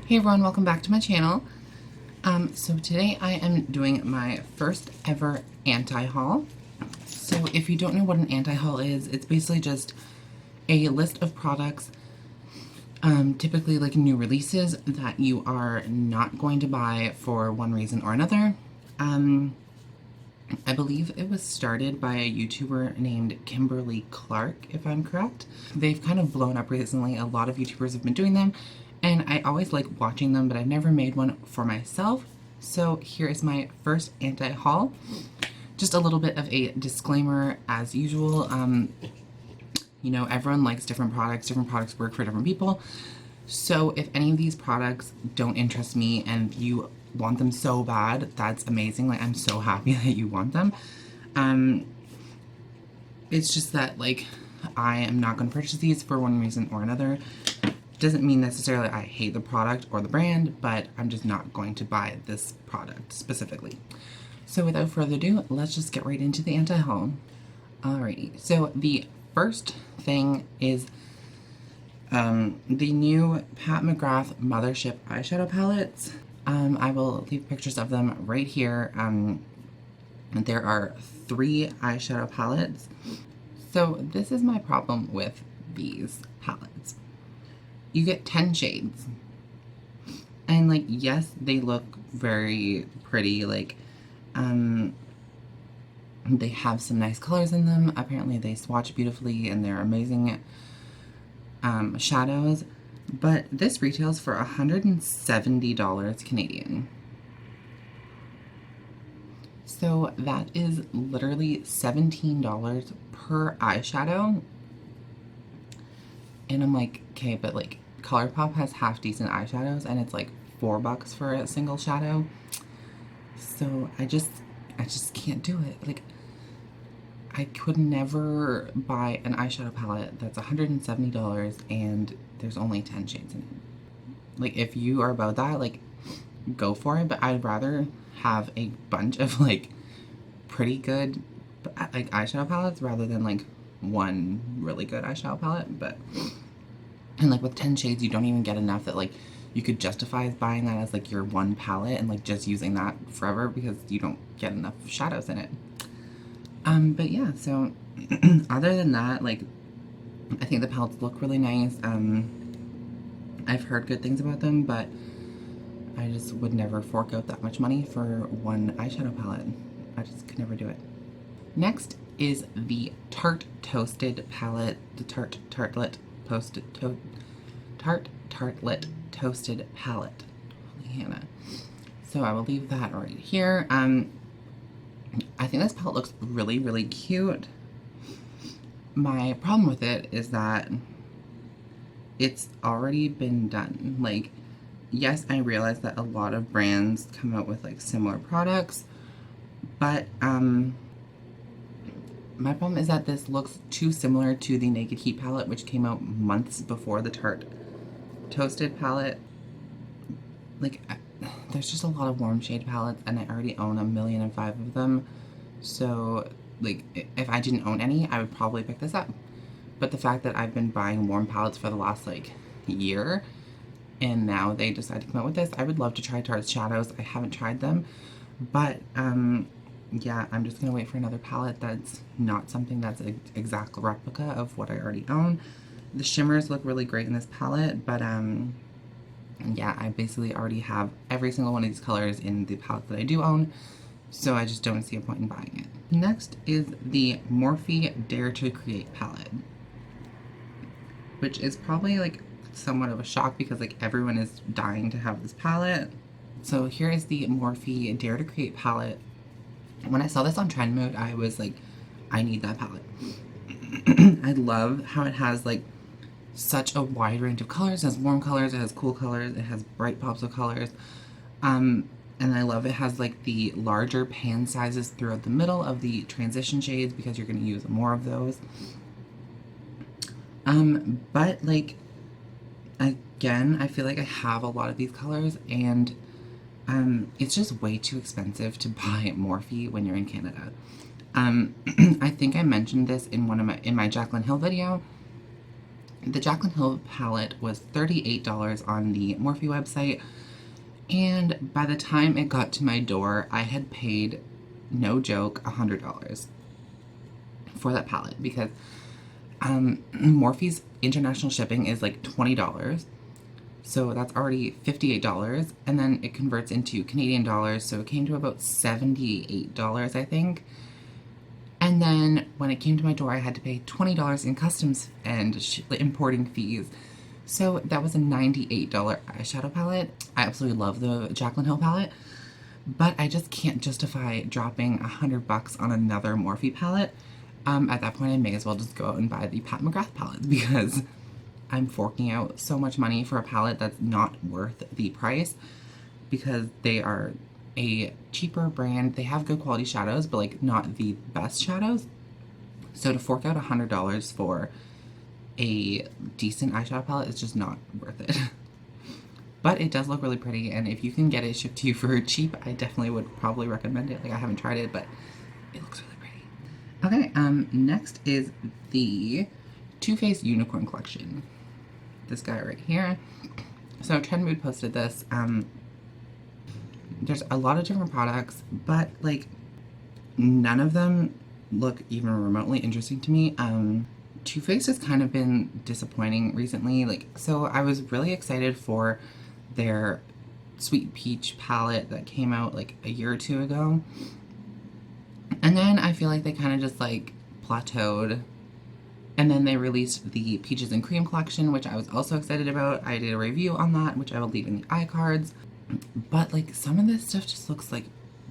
Hey everyone, welcome back to my channel. So today I am doing my first ever anti-haul. So if you don't know what an anti-haul is, it's basically just a list of products, typically like new releases that you are not going to buy for one reason or another. I believe it was started by a YouTuber named Kimberly Clark, if I'm correct. They've kind of blown up recently. A lot of YouTubers have been doing them, and I always like watching them, but I've never made one for myself. So here is my first anti-haul. Just a little bit of a disclaimer as usual. You know, everyone likes different products work for different people. So if any of these products don't interest me and you want them so bad, that's amazing. Like, I'm so happy that you want them. It's just that, like, I am not going to purchase these for one reason or another. Doesn't mean necessarily I hate the product or the brand, but I'm just not going to buy this product specifically. So without further ado, let's just get right into the anti-haul. Alrighty, so the first thing is the new Pat McGrath Mothership eyeshadow palettes. I will leave pictures of them right here. There are 3 eyeshadow palettes. So this is my problem with these palettes. You get 10 shades. And like, yes, they look very pretty. Like, they have some nice colors in them. Apparently they swatch beautifully and they're amazing shadows. But this retails for $170 Canadian. So that is literally $17 per eyeshadow. And I'm like, okay, but like ColourPop has half decent eyeshadows and it's like $4 for a single shadow. So I just can't do it. Like, I could never buy an eyeshadow palette that's $170 and there's only 10 shades in it. Like, if you are about that, like, go for it, but I'd rather have a bunch of like pretty good like eyeshadow palettes rather than like one really good eyeshadow palette. But, and like with 10 shades you don't even get enough that like you could justify buying that as like your one palette and like just using that forever because you don't get enough shadows in it. But yeah, so other than that, like, I think the palettes look really nice. I've heard good things about them, but I just would never fork out that much money for one eyeshadow palette. I just could never do it. Next is the Tarte Toasted palette, the Tarte Tartlet Toasted palette. Holy Hannah. So I will leave that right here. I think this palette looks really, really cute. My problem with it is that it's already been done. Like, yes, I realize that a lot of brands come out with like similar products, but my problem is that this looks too similar to the Naked Heat palette, which came out months before the Tarte Toasted palette. Like, there's just a lot of warm shade palettes, and I already own 1,000,005 of them. So, like, if I didn't own any, I would probably pick this up. But the fact that I've been buying warm palettes for the last, like, year, and now they decide to come out with this, I would love to try Tarte's shadows. I haven't tried them, but, yeah, I'm just gonna wait for another palette that's not something that's an exact replica of what I already own. The shimmers look really great in this palette, but, yeah, I basically already have every single one of these colors in the palette that I do own, so I just don't see a point in buying it. Next is the Morphe Dare to Create palette, which is probably like somewhat of a shock because like everyone is dying to have this palette. So here is the Morphe Dare to Create palette. When I saw this on Trend Mode, I was like, I need that palette. I love how it has like such a wide range of colors. It has warm colors, it has cool colors, it has bright pops of colors. And I love it has like the larger pan sizes throughout the middle of the transition shades because you're going to use more of those. But like, again, I feel like I have a lot of these colors and it's just way too expensive to buy Morphe when you're in Canada. I think I mentioned this in my Jaclyn Hill video. The Jaclyn Hill palette was $38 on the Morphe website, and by the time it got to my door, I had paid, no joke, $100 for that palette, because Morphe's international shipping is like $20. So that's already $58, and then it converts into Canadian dollars, so it came to about $78, I think. And then when it came to my door, I had to pay $20 in customs and importing fees. So that was a $98 eyeshadow palette. I absolutely love the Jaclyn Hill palette, but I just can't justify dropping $100 on another Morphe palette. At that point, I may as well just go out and buy the Pat McGrath palette, because I'm forking out so much money for a palette that's not worth the price, because they are a cheaper brand. They have good quality shadows, but like not the best shadows. So to fork out $100 for a decent eyeshadow palette is just not worth it. But it does look really pretty, and if you can get it shipped to you for cheap, I definitely would probably recommend it. Like, I haven't tried it, but it looks really pretty. Okay, next is the Too Faced Unicorn Collection. This guy right here. So Trend Mood posted this. There's a lot of different products, but like none of them look even remotely interesting to me. Too Faced has kind of been disappointing recently. Like, so I was really excited for their Sweet Peach palette that came out like a year or two ago. And then I feel like they kind of just like plateaued. And then they released the Peaches and Cream collection, which I was also excited about. I did a review on that, which I will leave in the iCards. But like some of this stuff just looks like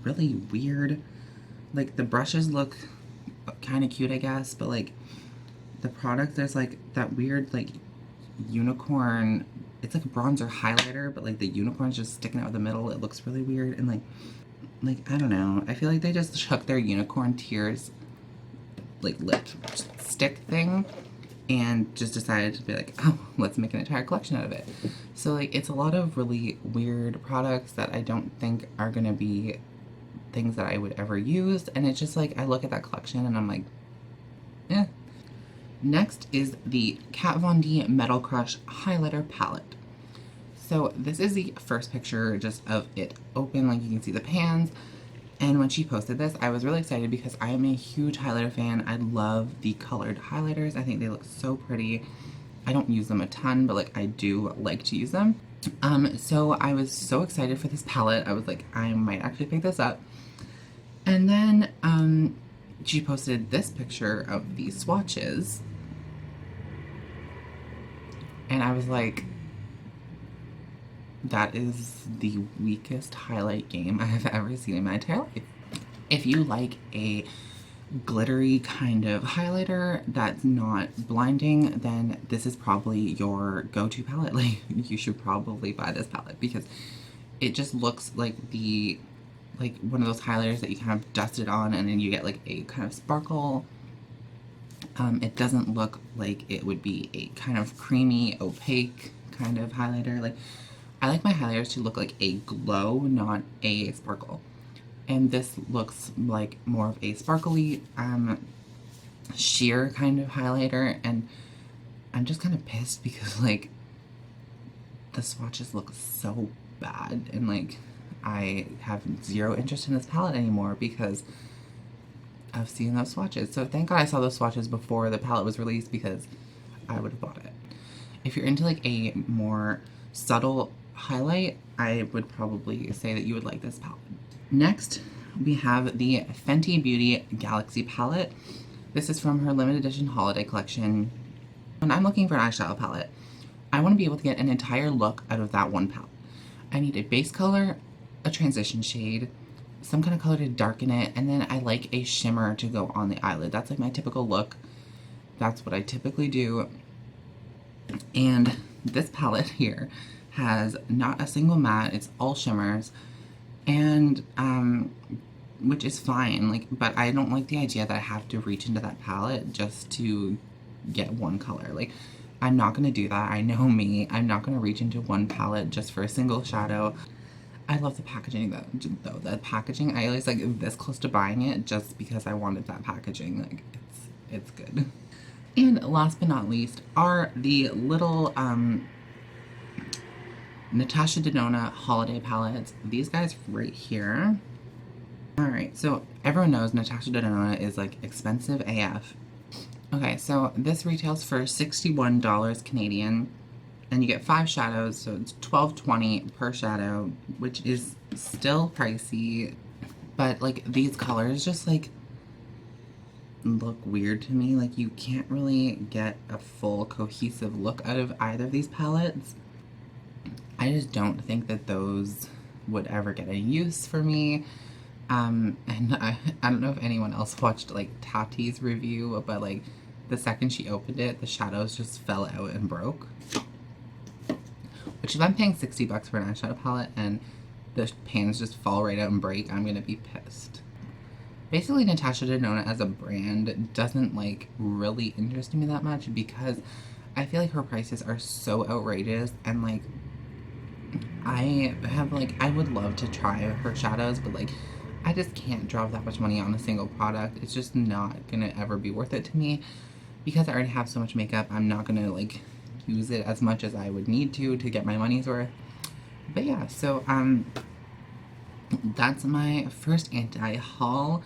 really weird. Like the brushes look kind of cute, I guess, but like the product, there's like that weird like unicorn, it's like a bronzer highlighter, but like the unicorn's just sticking out of the middle. It looks really weird, and like I don't know, I feel like they just took their unicorn tears like lipstick thing and just decided to be like, oh, let's make an entire collection out of it. So like it's a lot of really weird products that I don't think are gonna be things that I would ever use, and it's just like I look at that collection and I'm like, eh. Next is the Kat Von D Metal Crush Highlighter Palette. So this is the first picture just of it open, like you can see the pans. And when she posted this, I was really excited because I am a huge highlighter fan. I love the colored highlighters. I think they look so pretty. I don't use them a ton, but like I do like to use them. So I was so excited for this palette. I was like, I might actually pick this up. And then she posted this picture of the swatches. And I was like, that is the weakest highlight game I have ever seen in my entire life. If you like a glittery kind of highlighter that's not blinding, then this is probably your go-to palette. Like, you should probably buy this palette because it just looks like like one of those highlighters that you kind of dust it on and then you get like a kind of sparkle. It doesn't look like it would be a kind of creamy, opaque kind of highlighter. Like, I like my highlighters to look like a glow, not a sparkle. And this looks like more of a sparkly, sheer kind of highlighter. And I'm just kind of pissed because, like, the swatches look so bad. And, like, I have zero interest in this palette anymore because of seeing those swatches. So thank God I saw those swatches before the palette was released because I would have bought it. If you're into, like, a more subtle highlight, I would probably say that you would like this palette. Next, we have the Fenty Beauty Galaxy palette. This is from her limited edition holiday collection. When I'm looking for an eyeshadow palette, I want to be able to get an entire look out of that one palette. I need a base color, a transition shade, some kind of color to darken it, and then I like a shimmer to go on the eyelid. That's like my typical look. That's what I typically do. And this palette here has not a single matte, it's all shimmers, and which is fine, like, but I don't like the idea that I have to reach into that palette just to get one color. Like, I'm not gonna do that. I know me. I'm not gonna reach into one palette just for a single shadow. I love the packaging though. The packaging, I was like this close to buying it just because I wanted that packaging. Like, it's good. And last but not least are the little Natasha Doha holiday palettes. These guys right here. Alright, so everyone knows Natasha Doha is like expensive AF. Okay, so this retails for $61 Canadian, and you get 5 shadows, so it's $12.20 per shadow, which is still pricey, but like these colors just like look weird to me. Like you can't really get a full cohesive look out of either of these palettes. I just don't think that those would ever get a use for me. And I don't know if anyone else watched like Tati's review, but like the second she opened it, the shadows just fell out and broke. Which if I'm paying 60 bucks for an eyeshadow palette and the pans just fall right out and break, I'm gonna be pissed. Basically, Natasha Doha as a brand doesn't like really interest me that much because I feel like her prices are so outrageous, and like I would love to try her shadows, but like I just can't drop that much money on a single product. It's just not gonna ever be worth it to me because I already have so much makeup. I'm not gonna like use it as much as I would need to get my money's worth. But yeah, so that's my first anti-haul.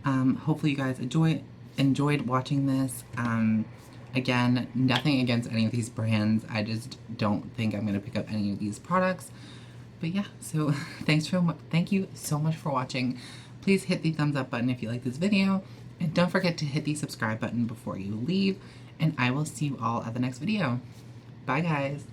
Hopefully you guys enjoyed watching this. Again, nothing against any of these brands. I just don't think I'm going to pick up any of these products. But yeah, so thank you so much for watching. Please hit the thumbs up button if you like this video. And don't forget to hit the subscribe button before you leave. And I will see you all at the next video. Bye, guys.